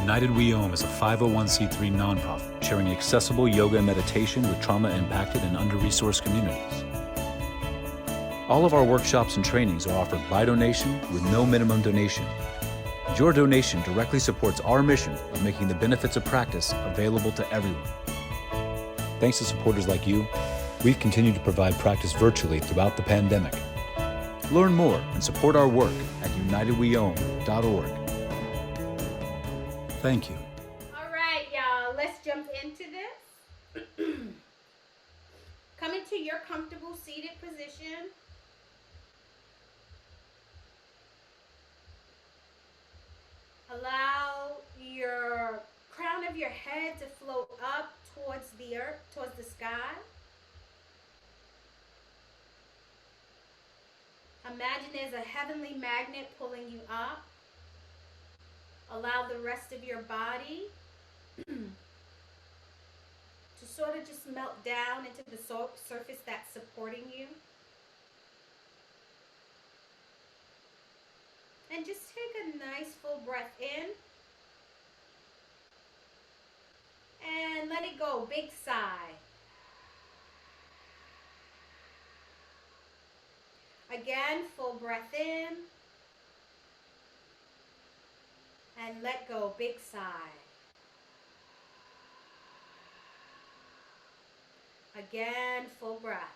United We Om is a 501c3 nonprofit sharing accessible yoga and meditation with trauma-impacted and under-resourced communities. All of our workshops and trainings are offered by donation with no minimum donation. Your donation directly supports our mission of making the benefits of practice available to everyone. Thanks to supporters like you, we've continued to provide practice virtually throughout the pandemic. Learn more and support our work at unitedweom.org. Thank you. All right, y'all, let's jump into this. Come into your comfortable seated position. Allow your crown of your head to float up towards the earth, towards the sky. Imagine there's a heavenly magnet pulling you up. Allow the rest of your body to sort of just melt down into the surface that's supporting you. And just take a nice full breath in. And let it go. Big sigh. Again, full breath in. And let go. Big sigh. Again, full breath.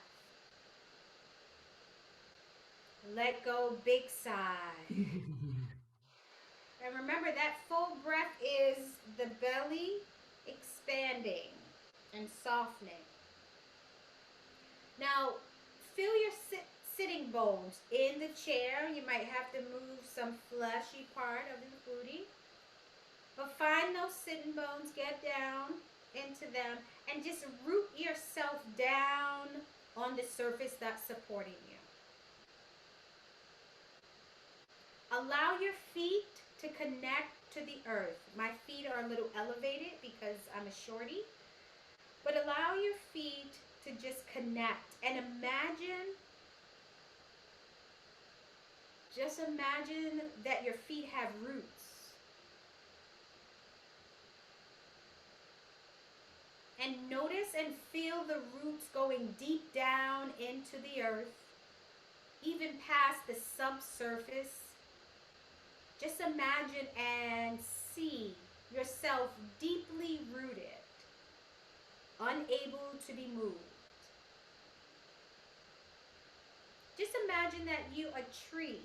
Let go. Big sigh. And remember that full breath is the belly expanding and softening. Now, feel your sitting bones in the chair. You might have to move some fleshy part of the booty. But find those sitting bones, get down into them, and just root yourself down on the surface that's supporting you. Allow your feet to connect to the earth. My feet are a little elevated because I'm a shorty. But allow your feet to just connect and imagine that your feet have roots. And notice and feel the roots going deep down into the earth, even past the subsurface. Just imagine and see yourself deeply rooted, unable to be moved. Just imagine that you a tree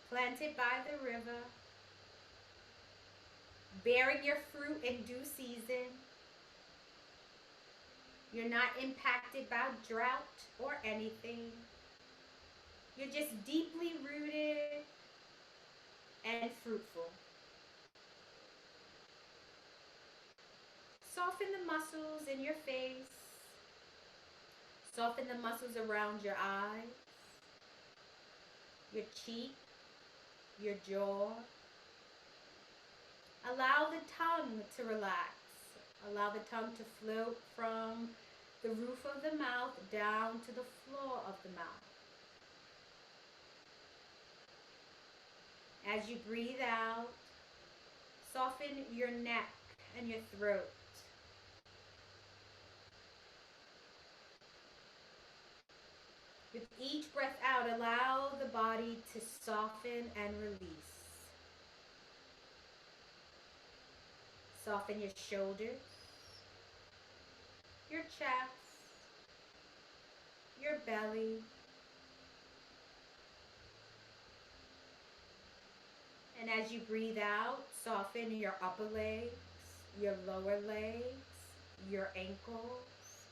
planted by the river, bearing your fruit in due season. You're not impacted by drought or anything. You're just deeply rooted and fruitful. Soften the muscles in your face. Soften the muscles around your eyes, your cheek, your jaw. Allow the tongue to relax. Allow the tongue to float from the roof of the mouth down to the floor of the mouth. As you breathe out, soften your neck and your throat. With each breath out, allow the body to soften and release. Soften your shoulders, your chest, your belly. And as you breathe out, soften your upper legs, your lower legs, your ankles,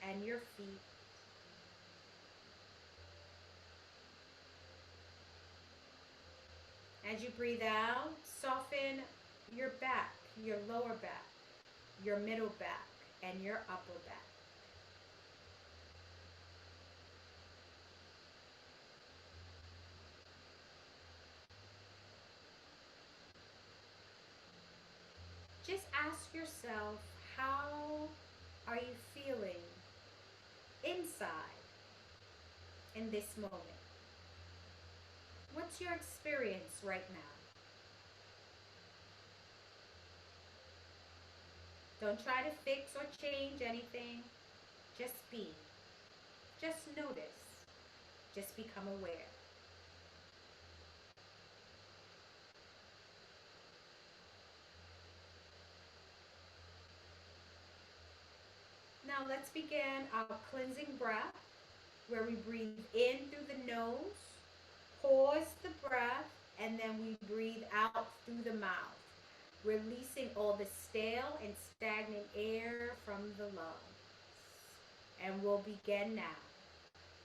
and your feet. As you breathe out, soften your back, your lower back, your middle back, and your upper back. Just ask yourself, how are you feeling inside in this moment? What's your experience right now? Don't try to fix or change anything. Just be. Just notice. Just become aware. Now let's begin our cleansing breath, where we breathe in through the nose, pause the breath, and then we breathe out through the mouth, releasing all the stale and stagnant air from the lungs. And we'll begin now.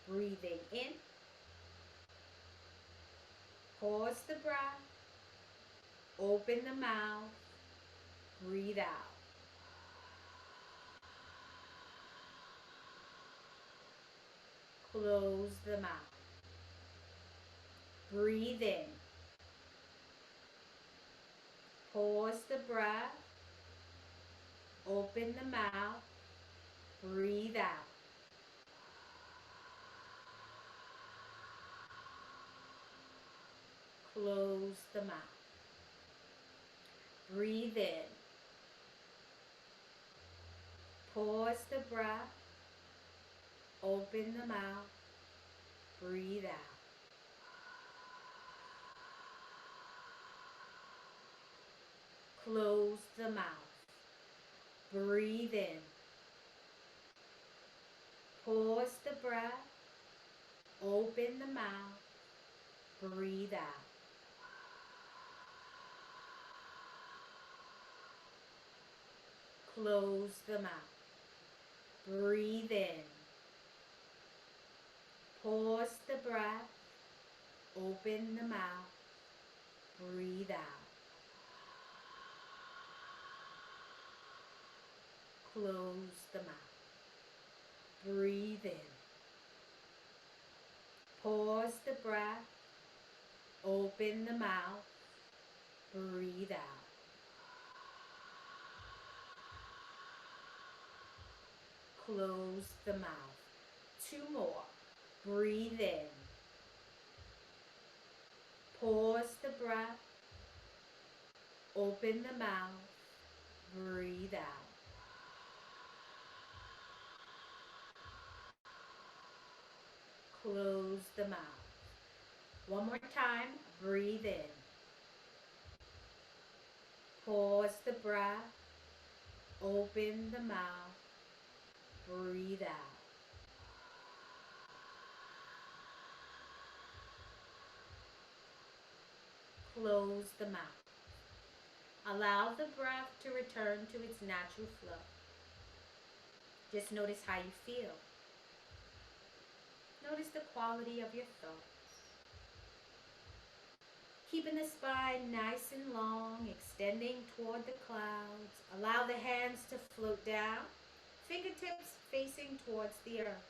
Breathing in, pause the breath, open the mouth, breathe out. Close the mouth. Breathe in. Pause the breath. Open the mouth. Breathe out. Close the mouth. Breathe in. Pause the breath. Open the mouth. Breathe out. Close the mouth. Breathe in. Pause the breath. Open the mouth. Breathe out. Close the mouth. Breathe in. Pause the breath. Open the mouth. Breathe out. Close the mouth. Breathe in. Pause the breath. Open the mouth. Breathe out. Close the mouth. 2 more. Breathe in. Pause the breath. Open the mouth. Breathe out. Close the mouth. 1 more time. Breathe in. Pause the breath. Open the mouth. Breathe out. Close the mouth. Allow the breath to return to its natural flow. Just notice how you feel. Notice the quality of your thoughts. Keeping the spine nice and long, extending toward the clouds. Allow the hands to float down, fingertips facing towards the earth.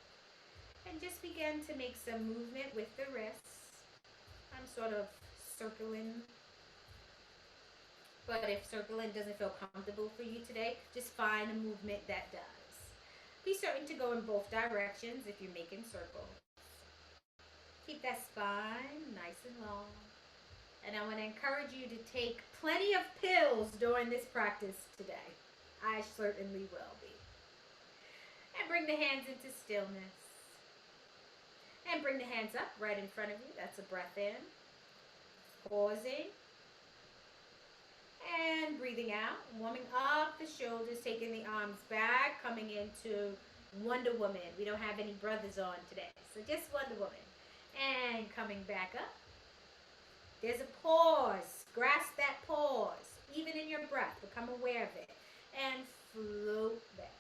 And just begin to make some movement with the wrists. I'm sort of circling. But if circling doesn't feel comfortable for you today, just find a movement that does. Be certain to go in both directions if you're making circles. Keep that spine nice and long. And I want to encourage you to take plenty of pills during this practice today. I certainly will be. And bring the hands into stillness. And bring the hands up right in front of you. That's a breath in. Pausing. And breathing out. Warming up the shoulders, taking the arms back, coming into Wonder Woman. We don't have any brothers on today, so just Wonder Woman. And coming back up. There's a pause. Grasp that pause. Even in your breath, become aware of it. And float back.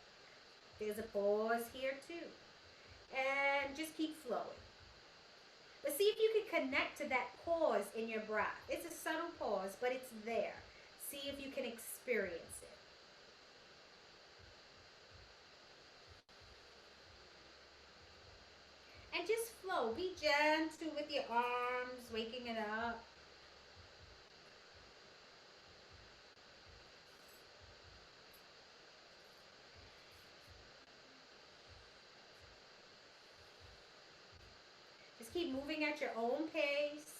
There's a pause here too. And just keep flowing. But see if you can connect to that pause in your breath. It's a subtle pause, but it's there. See if you can experience it. And just flow. Be gentle with your arms, waking it up. Just keep moving at your own pace.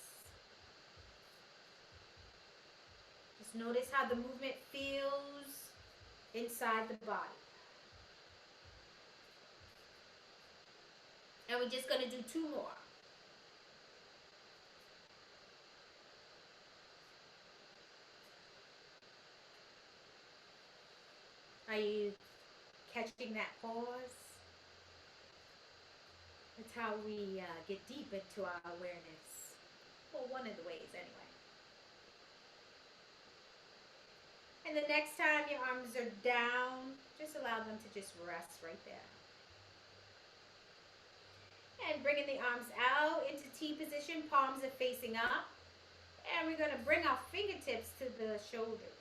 Just notice how the movement feels inside the body. And we're just going to do 2 more. Are you catching that pause? That's how we get deep into our awareness. Well, one of the ways anyway. And the next time your arms are down, just allow them to just rest right there. And bringing the arms out into T position, palms are facing up. And we're going to bring our fingertips to the shoulders.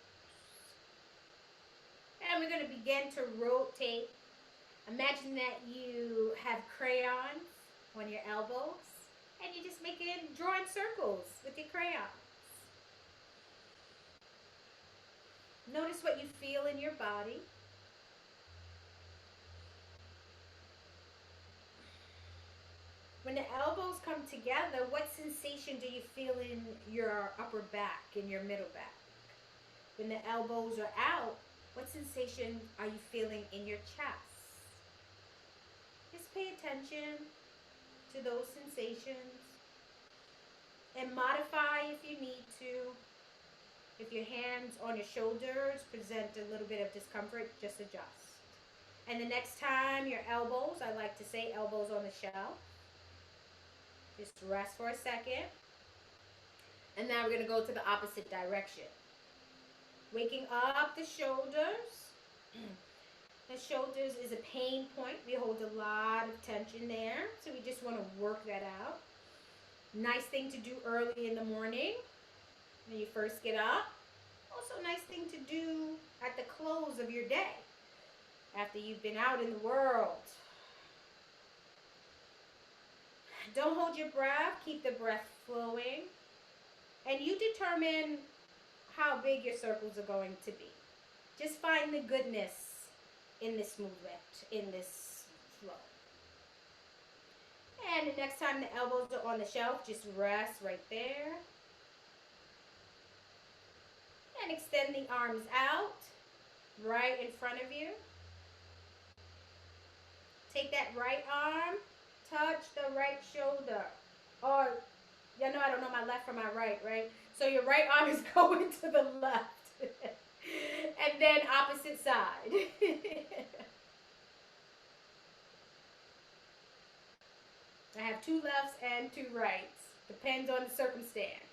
And we're going to begin to rotate. Imagine that you have crayons on your elbows. And you're just drawing circles with your crayons. Notice what you feel in your body. When the elbows come together, what sensation do you feel in your upper back, in your middle back? When the elbows are out, what sensation are you feeling in your chest? Just pay attention to those sensations and modify if you need to. If your hands on your shoulders present a little bit of discomfort, just adjust. And the next time your elbows, I like to say elbows on the shelf. Just rest for a second. And now we're going to go to the opposite direction. Waking up the shoulders. The shoulders is a pain point. We hold a lot of tension there. So we just want to work that out. Nice thing to do early in the morning when you first get up. Also a nice thing to do at the close of your day after you've been out in the world. Don't hold your breath. Keep the breath flowing. And you determine how big your circles are going to be. Just find the goodness in this movement, in this flow. And the next time the elbows are on the shelf, just rest right there. And extend the arms out, right in front of you. Take that right arm, touch the right shoulder. Or, you know, I don't know my left from my right, right? So your right arm is going to the left. And then opposite side. I have 2 lefts and 2 rights. Depends on the circumstance.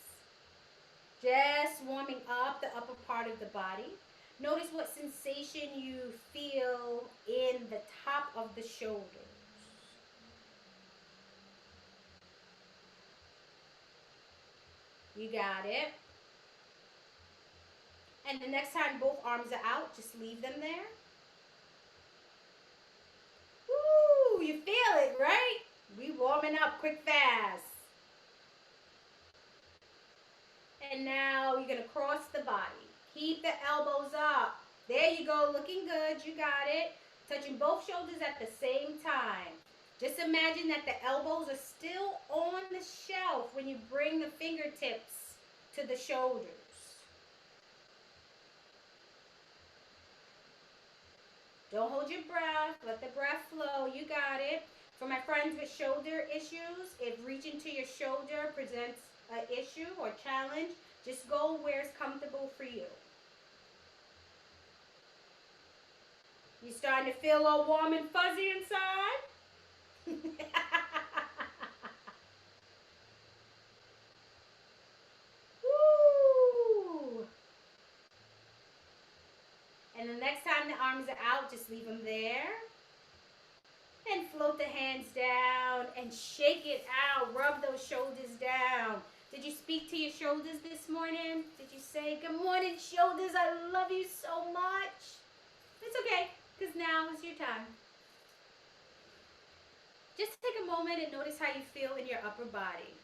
Just warming up the upper part of the body. Notice what sensation you feel in the top of the shoulders. You got it. And the next time both arms are out, just leave them there. Woo! You feel it, right? We warming up quick, fast. And now you're going to cross the body. Keep the elbows up. There you go, looking good. You got it. Touching both shoulders at the same time. Just imagine that the elbows are still on the shelf when you bring the fingertips to the shoulders. Don't hold your breath. Let the breath flow. You got it. For my friends with shoulder issues, if reaching to your shoulder presents an issue or challenge, just go where it's comfortable for you. You starting to feel all warm and fuzzy inside? Woo! And the next time the arms are out, just leave them there. And float the hands down and shake it out. Rub those shoulders down. Did you speak to your shoulders this morning? Did you say, good morning, shoulders, I love you so much? It's okay, because now is your time. Just take a moment and notice how you feel in your upper body.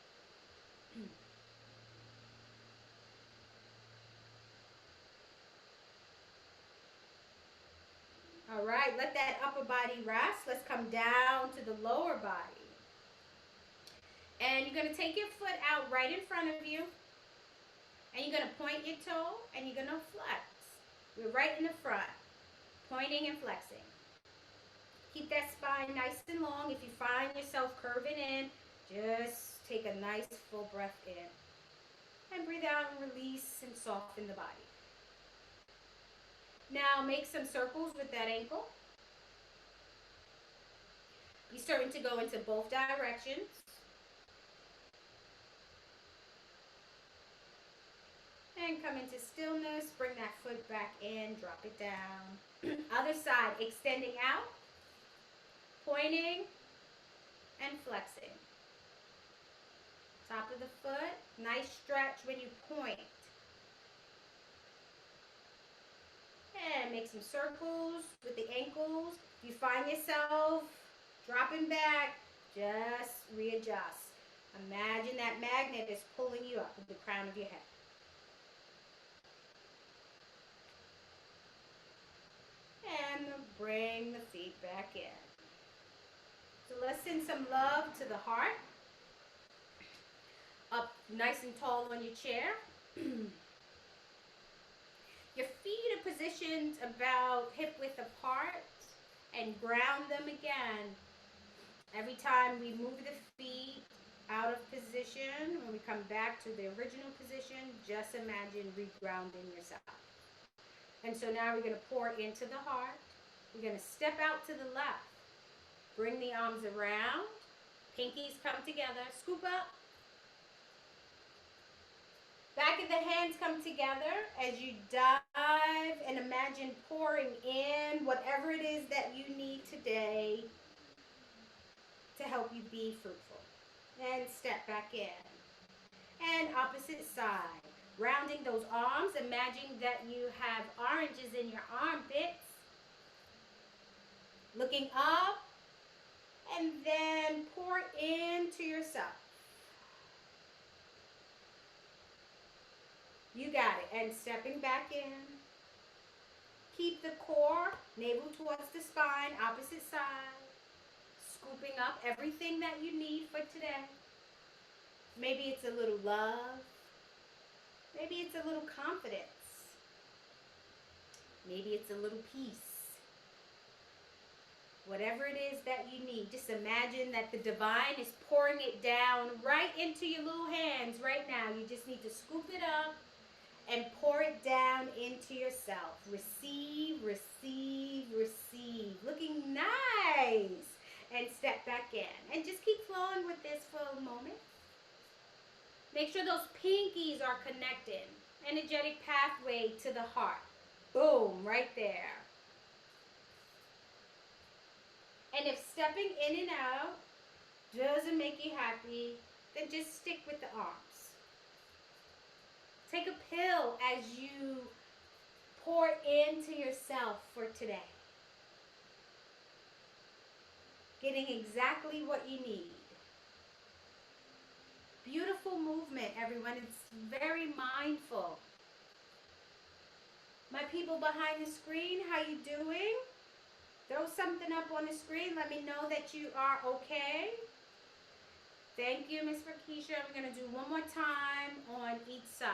All right, let that upper body rest. Let's come down to the lower body. And you're going to take your foot out right in front of you. And you're going to point your toe and you're going to flex. We're right in the front. pointing and flexing. Keep that spine nice and long. If you find yourself curving in, just take a nice full breath in. And breathe out and release and soften the body. Now make some circles with that ankle. You're starting to go into both directions. And come into stillness. Bring that foot back in. Drop it down. Other side, extending out. Pointing and flexing. Top of the foot. Nice stretch when you point. And make some circles with the ankles. If you find yourself dropping back, just readjust. Imagine that magnet is pulling you up with the crown of your head. And bring the feet back in. So let's send some love to the heart. Up nice and tall on your chair. Your feet are positioned about hip width apart and ground them again. Every time we move the feet out of position, when we come back to the original position, just imagine regrounding yourself. And so now we're going to pour into the heart. We're going to step out to the left. Bring the arms around. Pinkies come together. Scoop up. Back of the hands come together as you dive and imagine pouring in whatever it is that you need today to help you be fruitful. And step back in. And opposite side. Rounding those arms, imagine that you have oranges in your armpits. Looking up, and then pour into yourself. You got it. And stepping back in. Keep the core, navel towards the spine, opposite side. Scooping up everything that you need for today. Maybe it's a little love. Maybe it's a little confidence. Maybe it's a little peace. Whatever it is that you need, just imagine that the divine is pouring it down right into your little hands right now. You just need to scoop it up and pour it down into yourself. Receive, receive, receive. Looking nice. And step back in. And just keep flowing with this for a moment. Make sure those pinkies are connected. Energetic pathway to the heart. Boom, right there. And if stepping in and out doesn't make you happy, then just stick with the arms. Take a pill as you pour into yourself for today. Getting exactly what you need. Beautiful movement, everyone. It's very mindful. My people behind the screen, how you doing? Throw something up on the screen. Let me know that you are okay. Thank you, Miss Rakisha. We're going to do one more time on each side.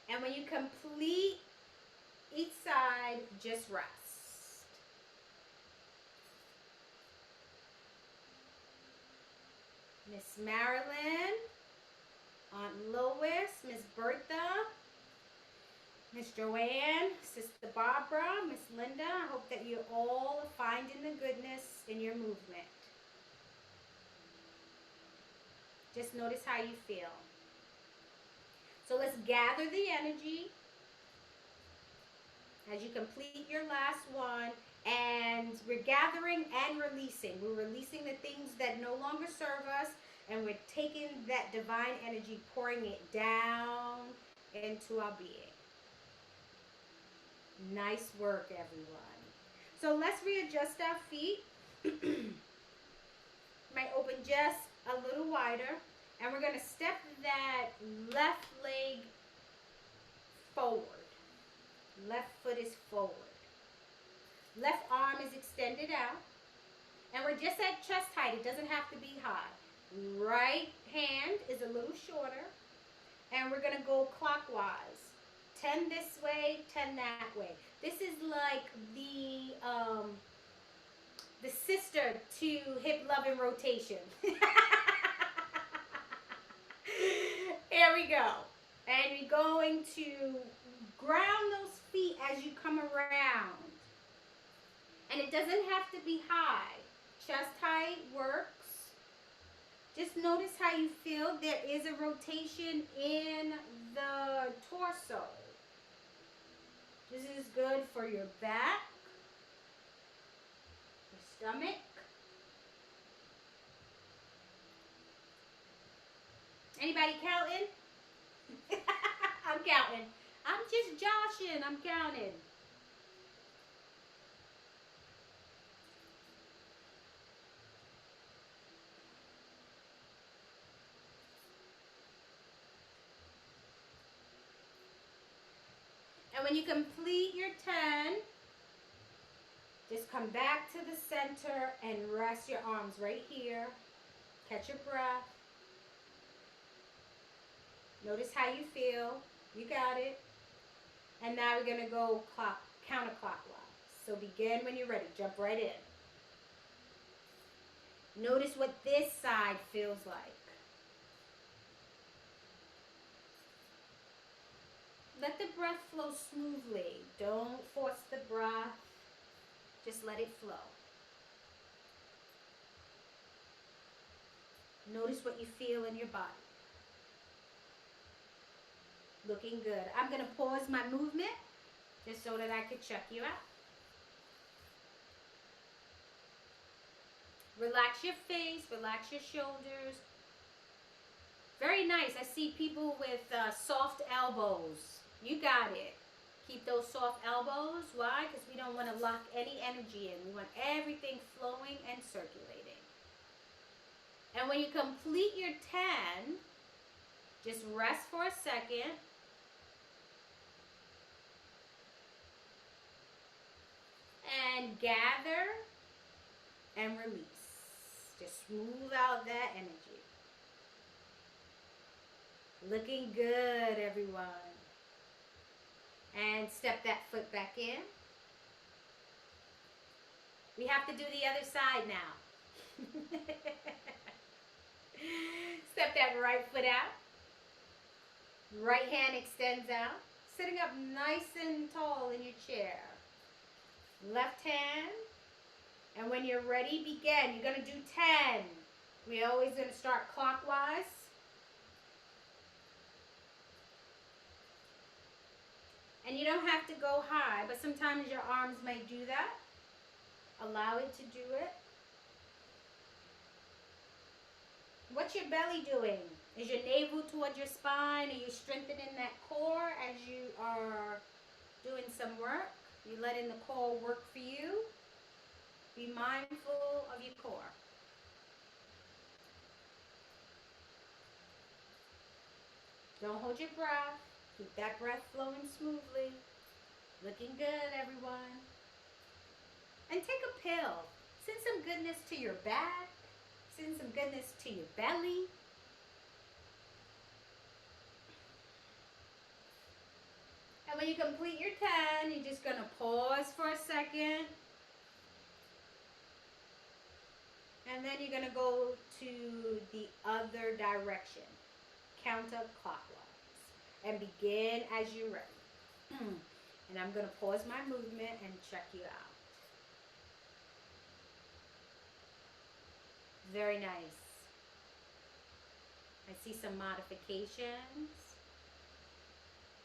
And when you complete each side, just rest. Miss Marilyn, Aunt Lois, Miss Bertha, Miss Joanne, Sister Barbara, Miss Linda. I hope that you're all finding the goodness in your movement. Just notice how you feel. So let's gather the energy as you complete your last one. And we're gathering and releasing. We're releasing the things that no longer serve us. And we're taking that divine energy, pouring it down into our being. Nice work, everyone. So let's readjust our feet. Might open just a little wider. And we're going to step that left leg forward. Left foot is forward. Left arm is extended out. And we're just at chest height. It doesn't have to be high. Right hand is a little shorter. And we're going to go clockwise. 10 this way, 10 that way. This is like the sister to hip loving rotation. Here we go. And you're going to ground those feet as you come around. And it doesn't have to be high. Chest height works. Just notice how you feel. There is a rotation in the torso. This is good for your back, your stomach. Anybody counting? I'm counting. I'm just joshing. I'm counting. And when you complete your 10, just come back to the center and rest your arms right here. Catch your breath. Notice how you feel. You got it. And now we're going to go counterclockwise. So begin when you're ready. Jump right in. Notice what this side feels like. Let the breath flow smoothly. Don't force the breath. Just let it flow. Notice what you feel in your body. Looking good. I'm going to pause my movement just so that I could check you out. Relax your face, relax your shoulders. Very nice. I see people with soft elbows. You got it. Keep those soft elbows. Why? Because we don't want to lock any energy in. We want everything flowing and circulating. And when you complete your 10, just rest for a second. And gather and release. Just smooth out that energy. Looking good, everyone. And step that foot back in. We have to do the other side now. Step that right foot out. Right hand extends out. Sitting up nice and tall in your chair. Left hand. And when you're ready, begin. You're going to do 10. We're always going to start clockwise. And you don't have to go high, but sometimes your arms may do that. Allow it to do it. What's your belly doing? Is your navel towards your spine? Are you strengthening that core as you are doing some work? You letting the core work for you? Be mindful of your core. Don't hold your breath. Keep that breath flowing smoothly. Looking good, everyone. And take a pill. Send some goodness to your back. Send some goodness to your belly. And when you complete your 10, you're just going to pause for a second. And then you're going to go to the other direction. Counterclockwise. And begin as you're ready. And I'm going to pause my movement and check you out. Very nice. I see some modifications.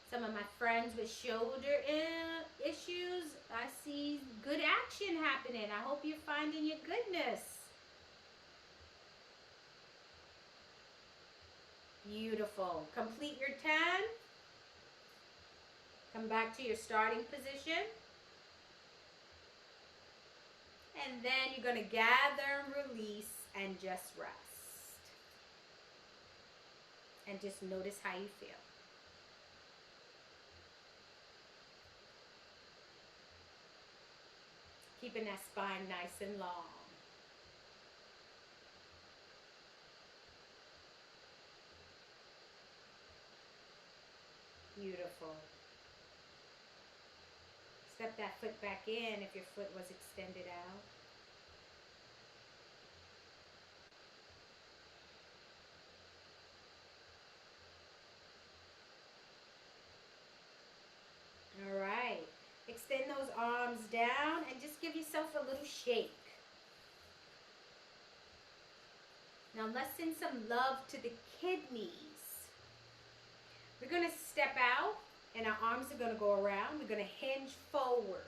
Some of my friends with shoulder issues, I see good action happening. I hope you're finding your goodness. Beautiful. Complete your 10. Come back to your starting position. And then you're going to gather and release and just rest. And just notice how you feel. Keeping that spine nice and long. Beautiful. Step that foot back in if your foot was extended out. All right. Extend those arms down and just give yourself a little shake. Now let's send some love to the kidneys. We're going to step out and our arms are going to go around. We're going to hinge forward.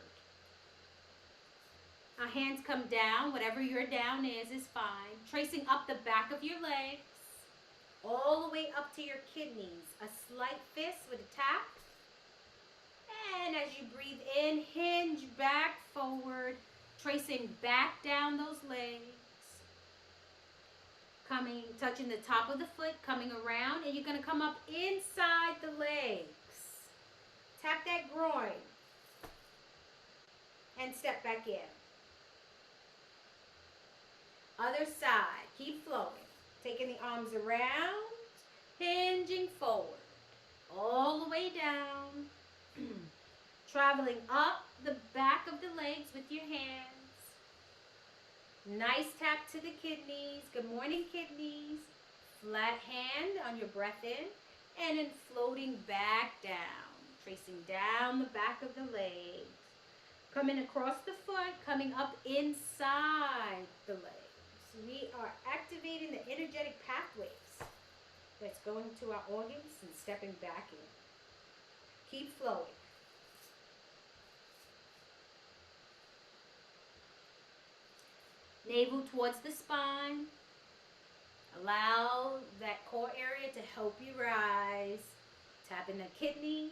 Our hands come down. Whatever your down is fine. Tracing up the back of your legs. All the way up to your kidneys. A slight fist with a tap. And as you breathe in, hinge back forward. Tracing back down those legs. Touching the top of the foot, coming around, and you're going to come up inside the legs. Tap that groin. And step back in. Other side. Keep flowing. Taking the arms around, hinging forward. All the way down. Traveling up the back of the legs with your hands. Nice tap to the kidneys. Good morning, kidneys. Flat hand on your breath in. And then floating back down. Tracing down the back of the legs. Coming across the foot. Coming up inside the legs. We are activating the energetic pathways that's going to our organs and stepping back in. Keep flowing. Navel towards the spine. Allow that core area to help you rise. Tapping the kidneys.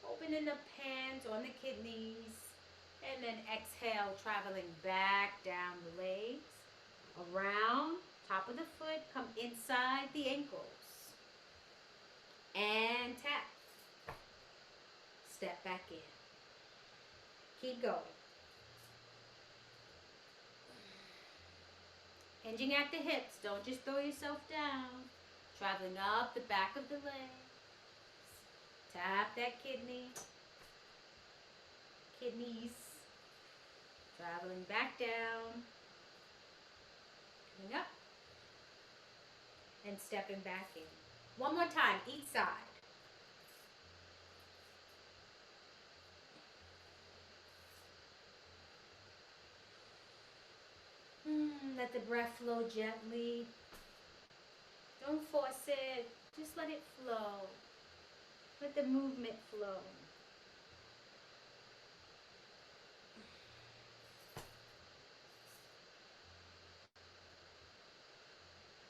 Opening the hands on the kidneys. And then exhale, traveling back down the legs. Around, top of the foot, come inside the ankles. And tap. Step back in. Keep going. Hinging at the hips. Don't just throw yourself down. Traveling up the back of the legs. Tap that kidney. Kidneys. Traveling back down. Coming up. And stepping back in. One more time, each side. Let the breath flow gently. Don't force it. Just let it flow. Let the movement flow.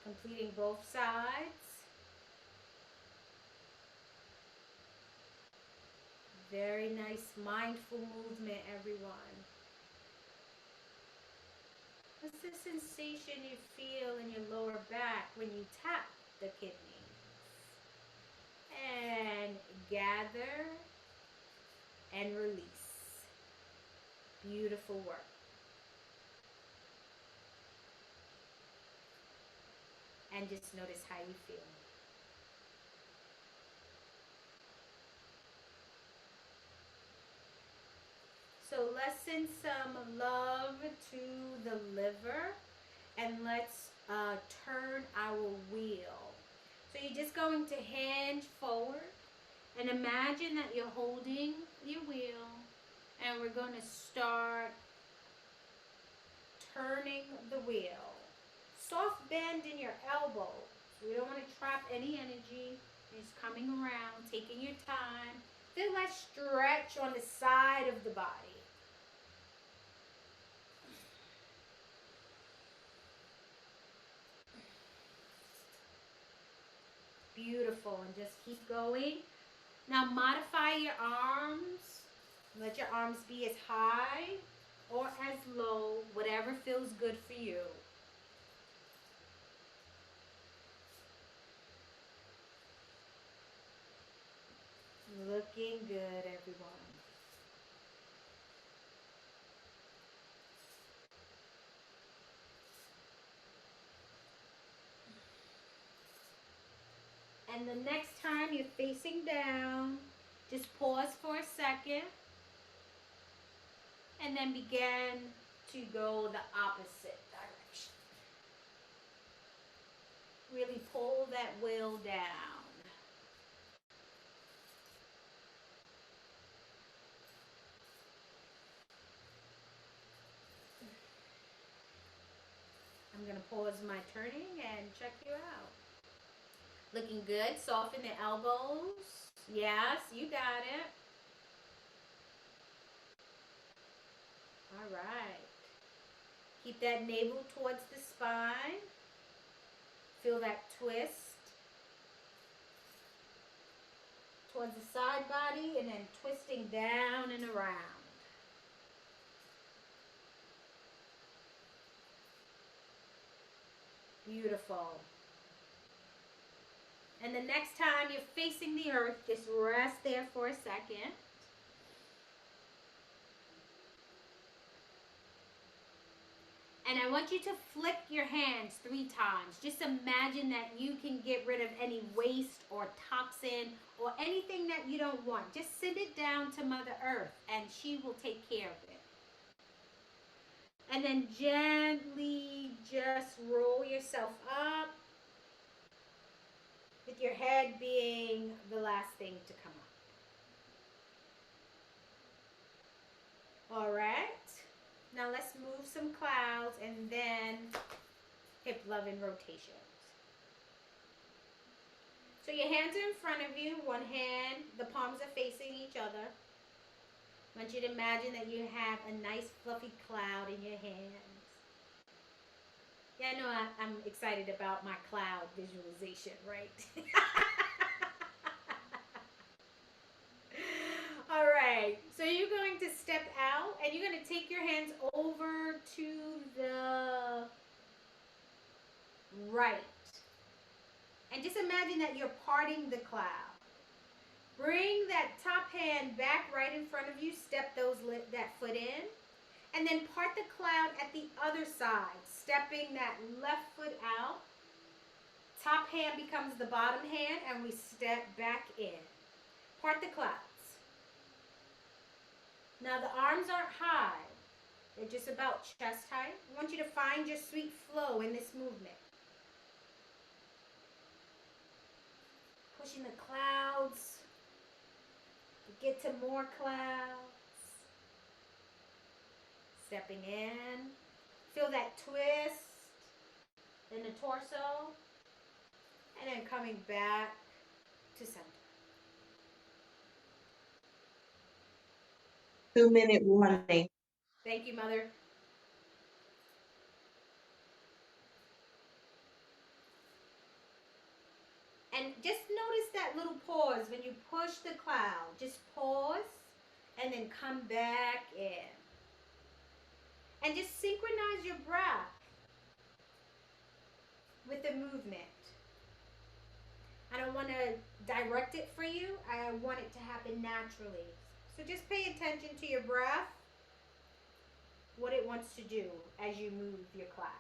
Completing both sides. Very nice mindful movement, everyone. What's the sensation you feel in your lower back when you tap the kidneys? And gather and release. Beautiful work. And just notice how you feel. So let's send some love to the liver and let's turn our wheel. So you're just going to hinge forward and imagine that you're holding your wheel and we're going to start turning the wheel. Soft bend in your elbow. We don't want to trap any energy. Just coming around, taking your time. Feel that stretch on the side of the body. Beautiful, and just keep going. Now modify your arms. Let your arms be as high or as low, whatever feels good for you. Looking good, everyone. And the next time you're facing down, just pause for a second and then begin to go the opposite direction. Really pull that wheel down. I'm going to pause my turning and check you out. Looking good. Soften the elbows. Yes, you got it. All right. Keep that navel towards the spine. Feel that twist towards the side body and then twisting down and around. Beautiful. And the next time you're facing the earth, just rest there for a second. And I want you to flick your hands 3 times. Just imagine that you can get rid of any waste or toxin or anything that you don't want. Just send it down to Mother Earth and she will take care of it. And then gently just roll yourself up with your head being the last thing to come up. All right. Now let's move some clouds and then hip loving rotations. So your hands are in front of you. One hand, the palms are facing each other. I want you to imagine that you have a nice fluffy cloud in your hands. Yeah, I know I'm excited about my cloud visualization, right? All right, so you're going to step out and you're going to take your hands over to the right. And just imagine that you're parting the cloud. Bring that top hand back right in front of you. Step that foot in. And then part the cloud at the other side. Stepping that left foot out. Top hand becomes the bottom hand and we step back in. Part the clouds. Now the arms aren't high. They're just about chest height. I want you to find your sweet flow in this movement. Pushing the clouds. Get to more clouds. Stepping in. Feel that twist in the torso. And then coming back to center. 2-minute warning. Thank you, Mother. And just notice that little pause when you push the cloud. Just pause and then come back in. And just synchronize your breath with the movement. I don't want to direct it for you. I want it to happen naturally. So just pay attention to your breath, what it wants to do as you move your clouds.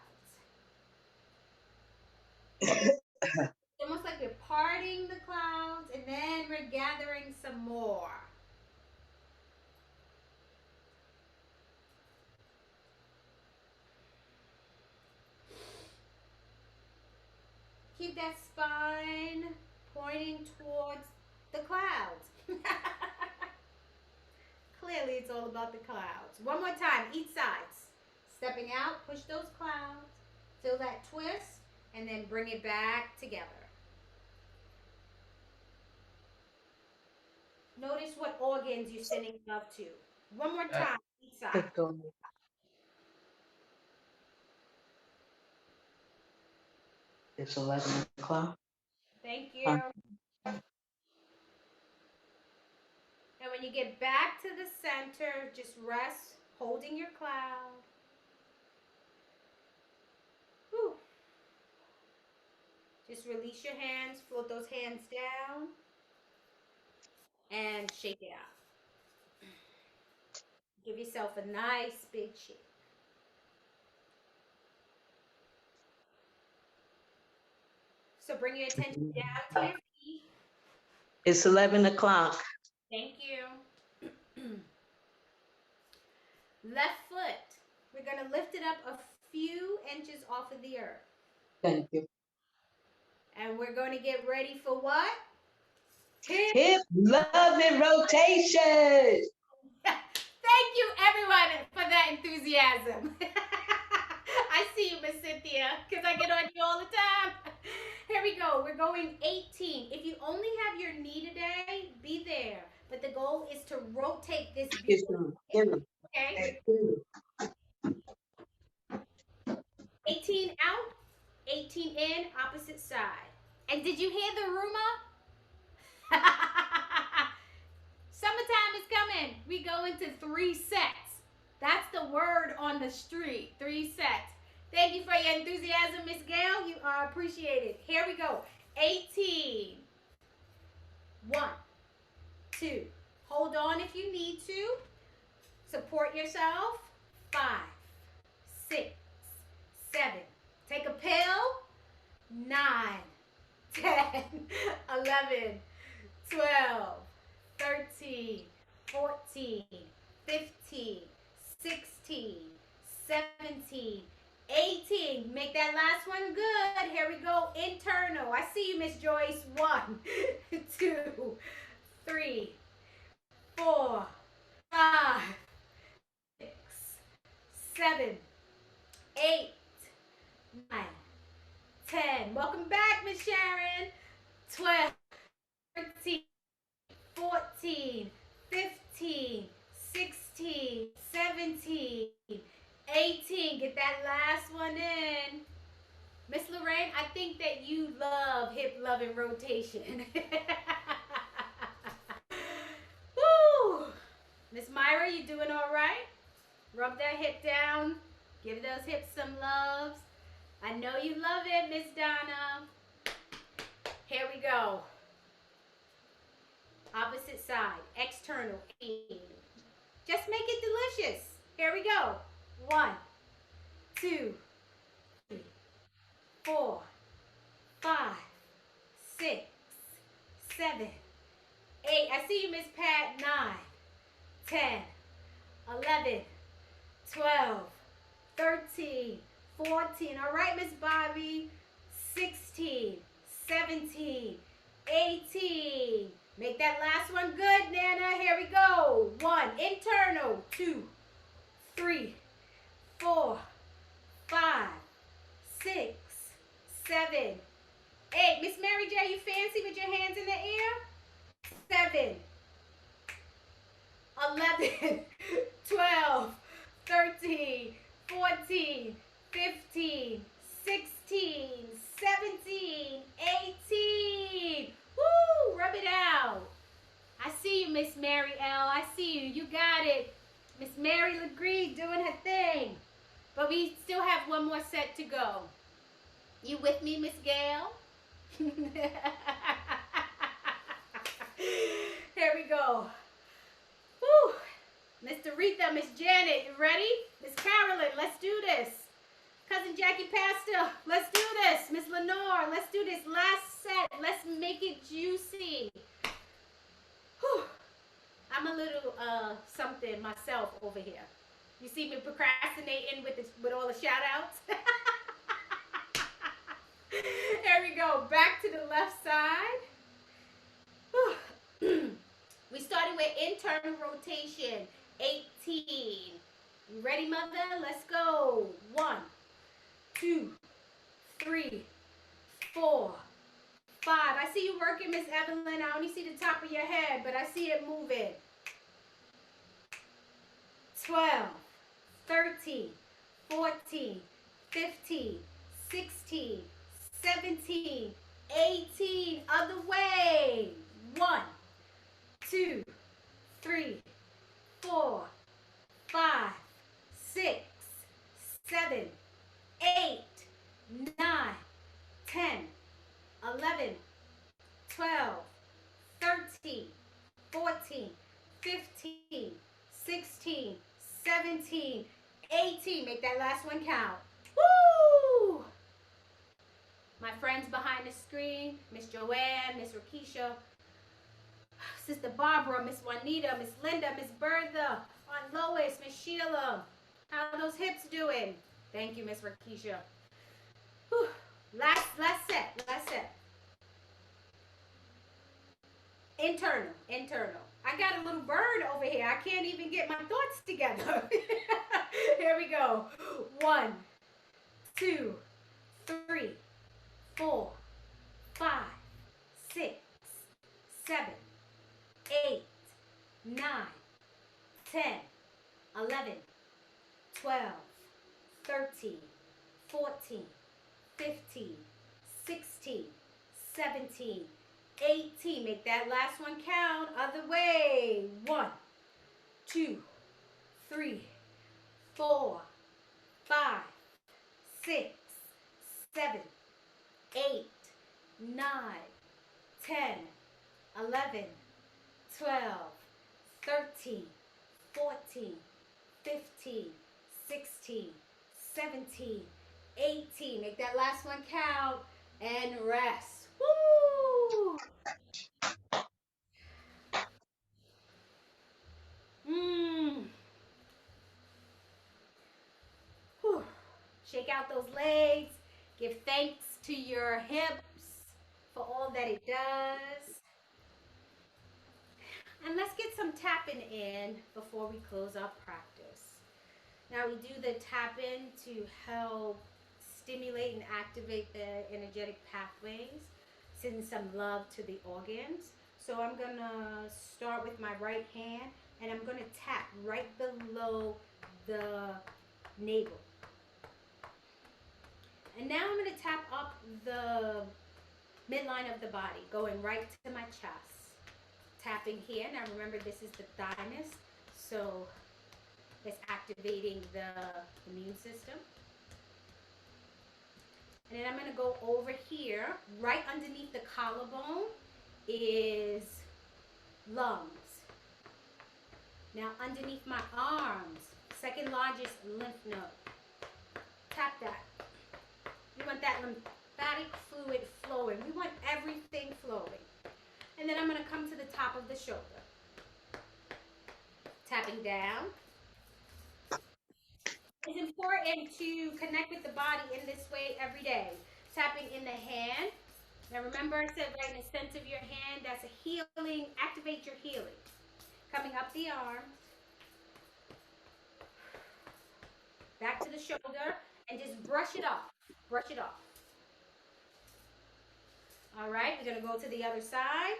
It's almost like we're parting the clouds and then we're gathering some more. Keep that spine pointing towards the clouds. Clearly, it's all about the clouds. One more time, each sides. Stepping out, push those clouds. Feel that twist, and then bring it back together. Notice what organs you're sending love to. One more time, each side. It's 11 o'clock. Thank you. And when you get back to the center, just rest, holding your cloud. Whew. Just release your hands, float those hands down, and shake it out. Give yourself a nice big shake. So bring your attention down to your feet. It's 11 o'clock. Thank you. Left foot. We're going to lift it up a few inches off of the earth. Thank you. And we're going to get ready for what? Hip loving rotation. Thank you, everyone, for that enthusiasm. I see you, Miss Cynthia, because I get on you all the time. Here we go. We're going 18. If you only have your knee today, be there. But the goal is to rotate this beautiful. Okay? 18 out, 18 in, opposite side. And did you hear the rumor? Summertime is coming. We go into 3 sets. That's the word on the street. 3 sets. Thank you for your enthusiasm, Miss Gail. You are appreciated. Here we go. 18. 1, 2. Hold on if you need to. Support yourself. 5, 6, 7. Take a pill. 9, 10, 11, 12, 13, 14, 15, 16, 17, 18. Make that last one good. Here we go. Internal. I see you, Miss Joyce. 1, 2, 3, 4, 5, 6, 7, 8, 9, 10. Welcome back, Miss Sharon. 12, 13, 14, 15, 16, 17, 18. Get that last one in. Miss Lorraine, I think that you love hip loving rotation. Woo! Miss Myra, you doing all right? Rub that hip down. Give those hips some loves. I know you love it, Miss Donna. Here we go. Opposite side, external. Just make it delicious. Here we go. 1, 2, 3, 4, 5, 6, 7, 8. I see you, Miss Pat. 9, 10, 11, 12, 13, 14. All right, Miss Bobby. 16, 17, 18. Make that last one good, Nana. Here we go. 1, internal. 2, 3, 4, 5, 6, 7, 8. Miss Mary J, you fancy with your hands in the air? 7, 11, 12, 13, 14, 15, 16, 17, 18. Woo! Rub it out. I see you, Miss Mary L. I see you. You got it. Miss Mary LeGree doing her thing. But we still have one more set to go. You with me, Miss Gail? Here we go. Woo! Miss Doretha, Miss Janet, you ready? Miss Carolyn, let's do this. Cousin Jackie Pastor, let's do this. Miss Lenore, let's do this last set. Let's make it juicy. Whew. I'm a little something myself over here. You see me procrastinating with all the shout outs? Here we go. Back to the left side. We started with internal rotation. 18. You ready, mother? Let's go. 1, 2, 3, 4, 5. I see you working, Miss Evelyn. I only see the top of your head, but I see it moving. 12, 13, 14, 15, 16, 17, 18. Other way. 1, 2, 3, 4, 5, 6, 7, 8, 9, 10, 11, 12, 13, 14, 15, 16, 17, 18. Make that last one count. Woo! My friends behind the screen, Miss Joanne, Miss Rakisha, Sister Barbara, Miss Juanita, Miss Linda, Miss Bertha, Aunt Lois, Miss Sheila. How are those hips doing? Thank you, Miss Rakisha. Whew. Last set. Internal. I got a little bird over here. I can't even get my thoughts together. Here we go. 1, 2, 3, 4, 5, 6, 7, 8, 9, 10, 11, 12, 13, 14, 15, 16, 17, 18. Make that last one count. Other way. 1, 2, 3, 4, 5, 6, 7, 8, 9, 10, 11, 12, 13, 14, 15, 16, 17, 18. Make that last one count and rest. Woo! Whew. Shake out those legs. Give thanks to your hips for all that it does. And let's get some tapping in before we close our practice. Now we do the tapping to help stimulate and activate the energetic pathways, send some love to the organs. So I'm gonna start with my right hand and I'm gonna tap right below the navel. And now I'm gonna tap up the midline of the body, going right to my chest. Tapping here. Now remember, this is the thymus, so it's activating the immune system. And then I'm going to go over here. Right underneath the collarbone is lungs. Now underneath my arms, second largest lymph node. Tap that. We want that lymphatic fluid flowing. We want everything flowing. And then I'm going to come to the top of the shoulder. Tapping down. It's important to connect with the body in this way every day. Tapping in the hand. Now remember I said right in the center of your hand, that's a healing, activate your healing. Coming up the arm. Back to the shoulder and just brush it off. Brush it off. All right, we're going to go to the other side.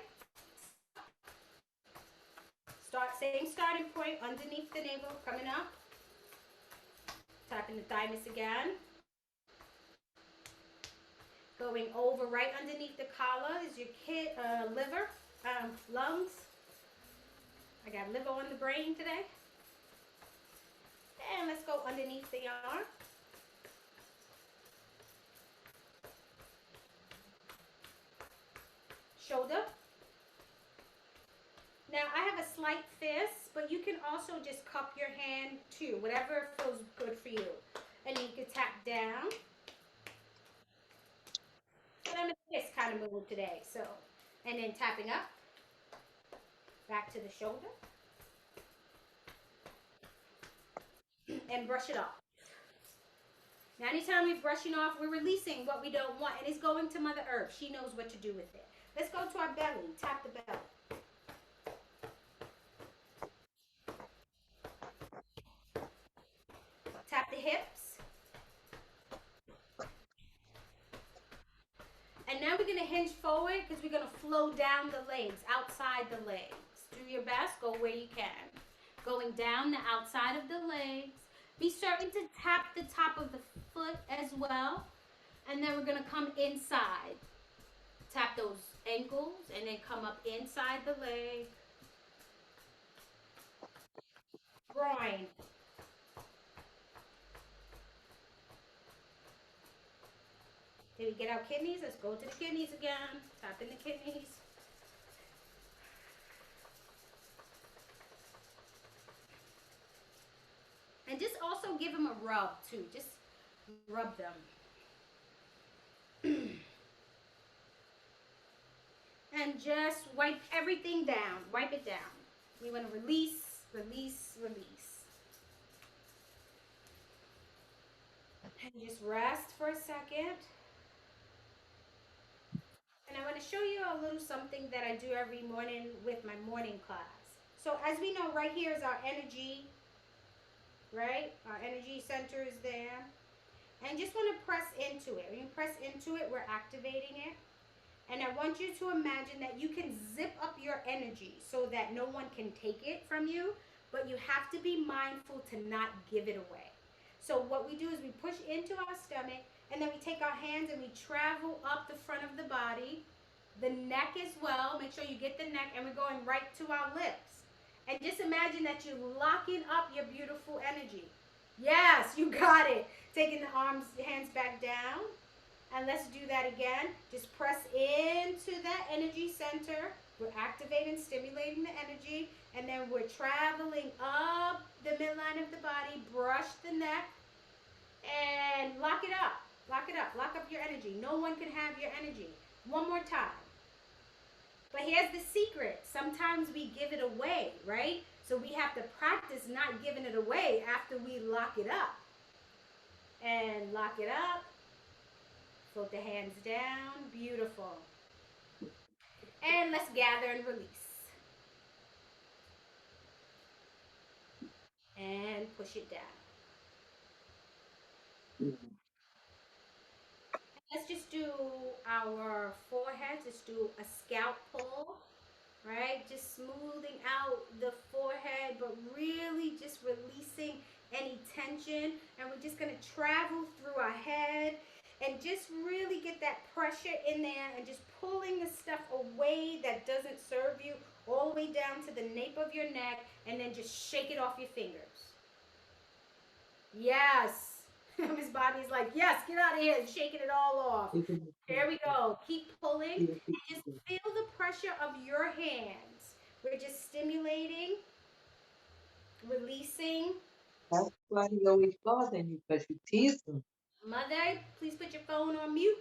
Same starting point underneath the navel, coming up. Tapping the thymus again. Going over right underneath the collar is your liver, lungs. I got liver on the brain today. And let's go underneath the arm. Shoulder. Now I have a slight fist, but you can also just cup your hand too, whatever feels good for you. And you can tap down. And I'm in a fist kind of mood today, so. And then tapping up. Back to the shoulder. And brush it off. Now anytime we're brushing off, we're releasing what we don't want. And it's going to Mother Earth. She knows what to do with it. Let's go to our belly. Tap the belly. Tap the hips. And now we're going to hinge forward because we're going to flow down the legs, outside the legs. Do your best. Go where you can. Going down the outside of the legs. Be certain to tap the top of the foot as well. And then we're going to come inside. Tap those ankles and then come up inside the leg. Groin. Did we get our kidneys? Let's go to the kidneys again. Tap in the kidneys. And just also give them a rub too. Just rub them. And just wipe everything down. Wipe it down. We want to release, release, release. And just rest for a second. And I want to show you a little something that I do every morning with my morning class. So as we know, right here is our energy, right? Our energy center is there. And just want to press into it. When you press into it, we're activating it. And I want you to imagine that you can zip up your energy so that no one can take it from you, but you have to be mindful to not give it away. So what we do is we push into our stomach, and then we take our hands and we travel up the front of the body, the neck as well. Make sure you get the neck, and we're going right to our lips. And just imagine that you're locking up your beautiful energy. Yes, you got it. Taking the hands back down. And let's do that again. Just press into that energy center. We're activating, stimulating the energy. And then we're traveling up the midline of the body. Brush the neck. And lock it up. Lock it up. Lock up your energy. No one can have your energy. One more time. But here's the secret. Sometimes we give it away, right? So we have to practice not giving it away after we lock it up. And lock it up. Float the hands down. Beautiful. And let's gather and release. And push it down. Let's just do our forehead. Just do a scalp pull. Right? Just smoothing out the forehead, but really just releasing any tension. And we're just going to travel through our head and just really get that pressure in there and just pulling the stuff away that doesn't serve you all the way down to the nape of your neck, and then just shake it off your fingers. Yes. Miss Bobby's like, yes, get out of here and shaking it all off. There we go. Keep pulling and just feel the pressure of your hands. We're just stimulating, releasing. That's why he always bothering you, because you tease him. Mother, please put your phone on mute.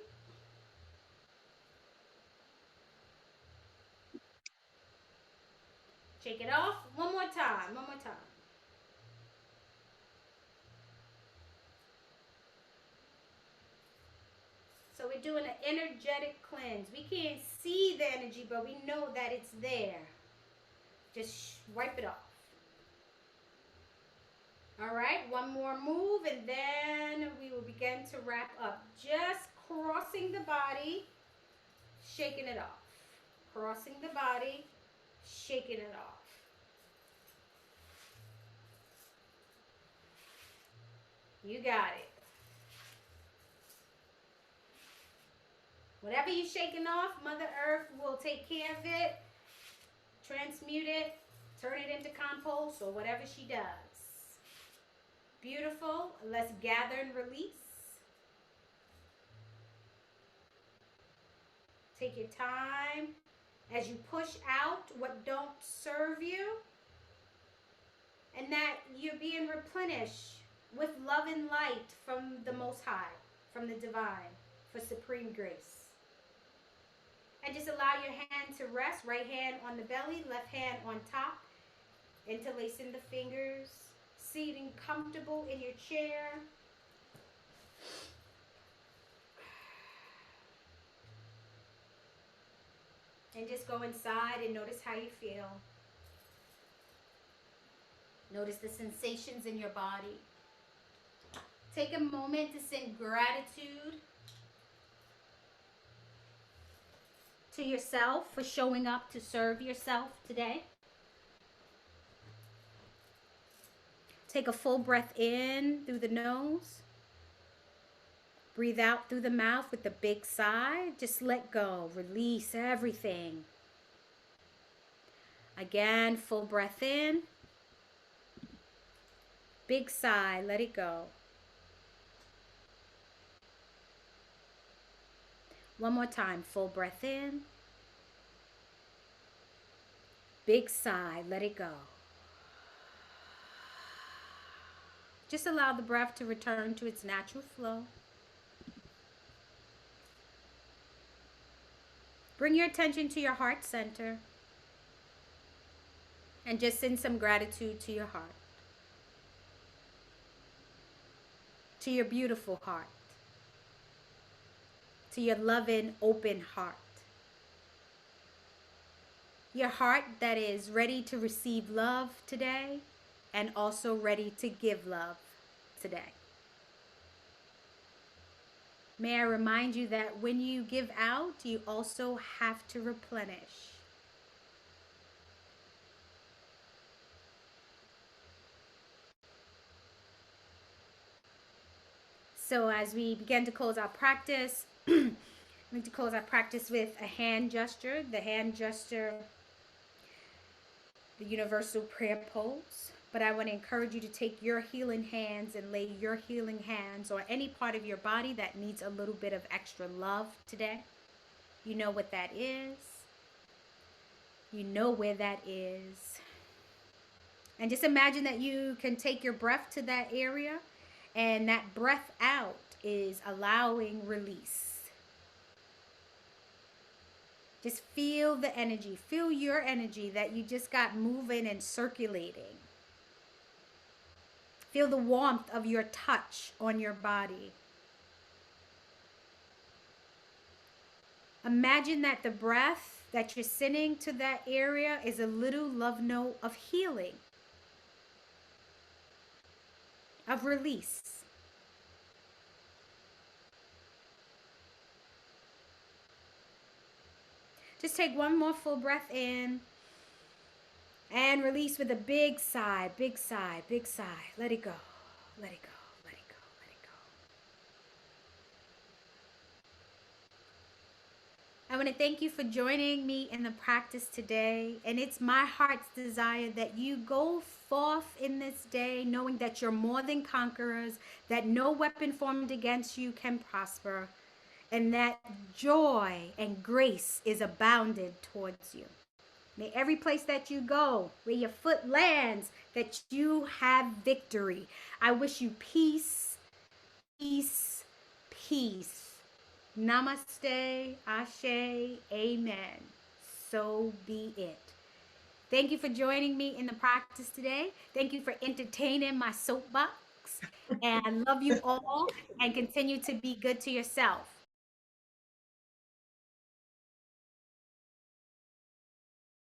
Shake it off. One more time. One more time. So we're doing an energetic cleanse. We can't see the energy, but we know that it's there. Just wipe it off. All right, one more move, and then we will begin to wrap up. Just crossing the body, shaking it off. Crossing the body, shaking it off. You got it. Whatever you're shaking off, Mother Earth will take care of it, transmute it, turn it into compost, or whatever she does. Beautiful. Let's gather and release. Take your time as you push out what don't serve you, and that you're being replenished with love and light from the Most High, from the Divine, for supreme grace. And just allow your hand to rest, right hand on the belly, left hand on top, interlacing the fingers, seating comfortable in your chair. And just go inside and notice how you feel. Notice the sensations in your body. Take a moment to send gratitude to yourself for showing up to serve yourself today. Take a full breath in through the nose. Breathe out through the mouth with a big sigh. Just let go. Release everything. Again, full breath in. Big sigh. Let it go. One more time. Full breath in. Big sigh. Let it go. Just allow the breath to return to its natural flow. Bring your attention to your heart center and just send some gratitude to your heart, to your beautiful heart, to your loving, open heart. Your heart that is ready to receive love today and also ready to give love today. May I remind you that when you give out, you also have to replenish. So as we begin to close our practice, I'm going to close our practice with a hand gesture. The hand gesture, the universal prayer pose. But I want to encourage you to take your healing hands and lay your healing hands on any part of your body that needs a little bit of extra love today. You know what that is. You know where that is. And just imagine that you can take your breath to that area, and that breath out is allowing release. Just feel the energy. Feel your energy that you just got moving and circulating. Feel the warmth of your touch on your body. Imagine that the breath that you're sending to that area is a little love note of healing, of release. Just take one more full breath in and release with a big sigh, big sigh, big sigh. Let it go, let it go, let it go, let it go. I want to thank you for joining me in the practice today. And it's my heart's desire that you go forth in this day knowing that you're more than conquerors, that no weapon formed against you can prosper, and that joy and grace is abounded towards you. May every place that you go, where your foot lands, that you have victory. I wish you peace, peace, peace. Namaste, Ashe, Amen. So be it. Thank you for joining me in the practice today. Thank you for entertaining my soapbox. And I love you all, and continue to be good to yourself.